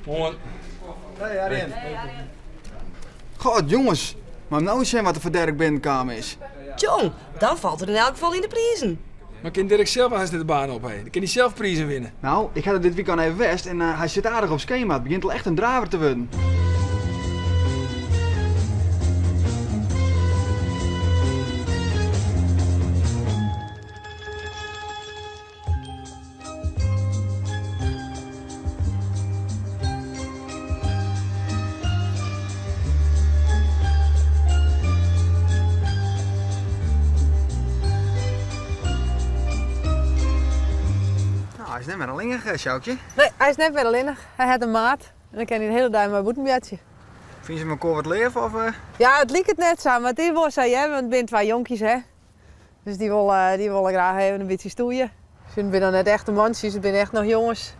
Mooi. Hey Arjen. God jongens, maar nou eens zien wat er voor Dirk binnenkamer is. Jong, dan valt het in elk geval in de prijzen. Maar kan Dirk zelf als hij de baan op heeft? Dan kan hij zelf prijzen winnen. Nou, ik ga er dit weekend even west en hij zit aardig op schema. Het begint al echt een draver te worden. Hij is net meer alleen, Sjoukje. Nee, hij is net weer alleenig. Hij had een maat. En dan kan hij de hele dag maar boetenbedje. Vind je hem elkaar wat leven of... Ja, het liep het net zo, maar die wil zei je, want het zijn twee jonkies hè. Dus die willen graag even een beetje stoeien. Ze zijn dan net echt een mansje, ze zijn echt nog jongens.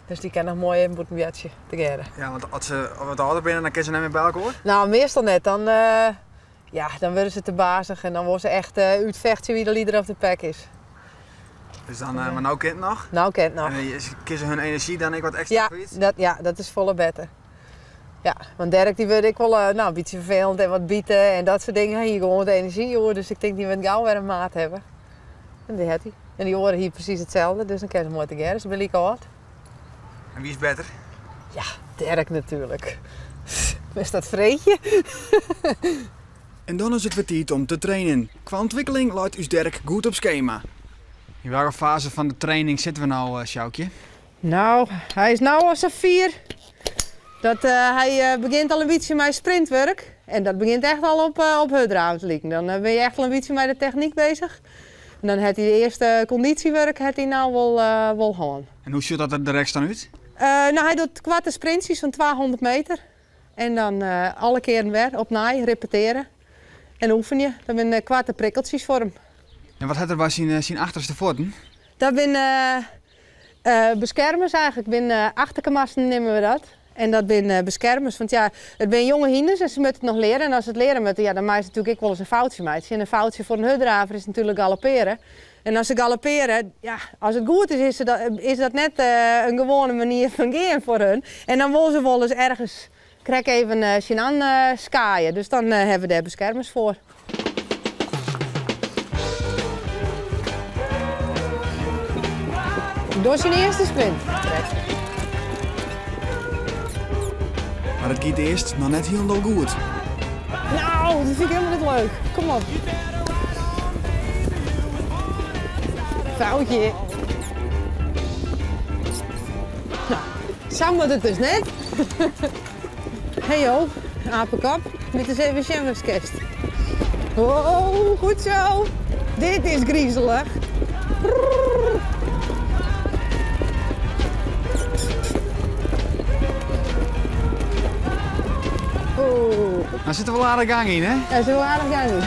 Dus die kan nog mooi even een boetenbedje together. Ja, want als ze wat ouder binnen, dan kunnen ze net meer bij elkaar. Nou, meestal net. Dan worden ze te bazig en dan worden ze echt uitvechten wie de leader of de pack is. Dus dan, maar nou kent het nog. Nou kent nog. En kiezen ze hun energie dan ik wat extra kwijt. Dat is volle beter. Ja, want Dirk die wil ik wel een beetje vervelend en wat bieten en dat soort dingen. Hier gewoon de energie hoor, dus ik denk die we gauw weer een maat hebben. En die had hij. En die horen hier precies hetzelfde, dus dan kunnen ze mooi together. Ze wil ik al wat. En wie is beter? Ja, Dirk natuurlijk. Is dat vreetje? En dan is het weer tijd om te trainen. Qua ontwikkeling luidt uw Dirk goed op schema. In welke fase van de training zitten we nou, Sjoukje? Nou, hij is nou al zo'n 4. Hij begint al een beetje met sprintwerk. En dat begint echt al op hudraam te liggen. Dan ben je echt al een beetje met de techniek bezig. En dan heeft hij de eerste conditiewerk nou wel gewoon. En hoe ziet dat er direct dan uit? Nou, hij doet kwarte sprintjes van 200 meter. En dan alle keren weer opnieuw repeteren. En oefen je. Dan zijn kwarte prikkeltjes voor hem. En wat had er bij zijn achterste voeten? Dat zijn beschermers eigenlijk. Achterkemasten nemen we dat. En dat zijn beschermers. Want ja, het zijn jonge hinders en ze moeten het nog leren. En als ze het leren moeten, ja, dan maakt ze natuurlijk ook wel eens een foutje mee. En een foutje voor een hutdraver is natuurlijk galopperen. En als ze galopperen, ja, als het goed is dat net een gewone manier van gaan voor hun. En dan willen ze wel eens ergens even zien aan skaaien. Dus dan hebben we daar beschermers voor. Door zijn eerste sprint. Maar het gaat eerst nog net heel goed. Nou, dat vind ik helemaal niet leuk. Kom op. Foutje. Nou, zo moet het dus net. Hey joh, apenkap. Dit is even Sjemmerskest. Oh, goed zo. Dit is griezelig. Oh. Nou zit er wel aardig gang in, hè? Ja, zo aardig gaan doen.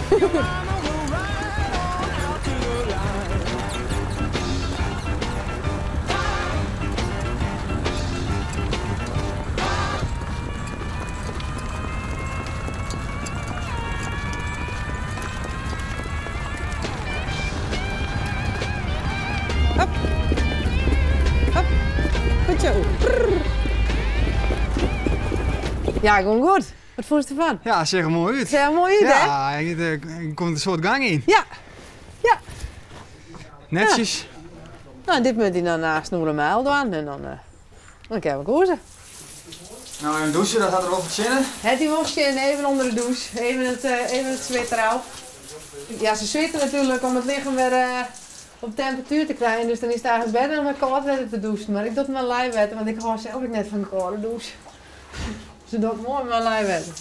Hop. Hop. Goed zo. Ja, gewoon goed. Wat vond je ervan? Ja, zeg er mooi uit. Het is heel mooi uit, hè? Ja, er komt een soort gang in. Ja. Ja. Netjes. Nou, dit moet hij dan naast Noere Mijl doen en dan kan we koersen. Nou, even douchen, dat gaat er wel wat zinnen. Het die wasje en even onder de douche. Even het zweet eraf. Ja, ze zweten natuurlijk om het lichaam weer op temperatuur te krijgen. Dus dan is het eigenlijk beter om met koud water te douchen. Maar ik doe het met lijfwetten, want ik hou zelf ook net van koude douche. Ze doet mooi met lijfwetten.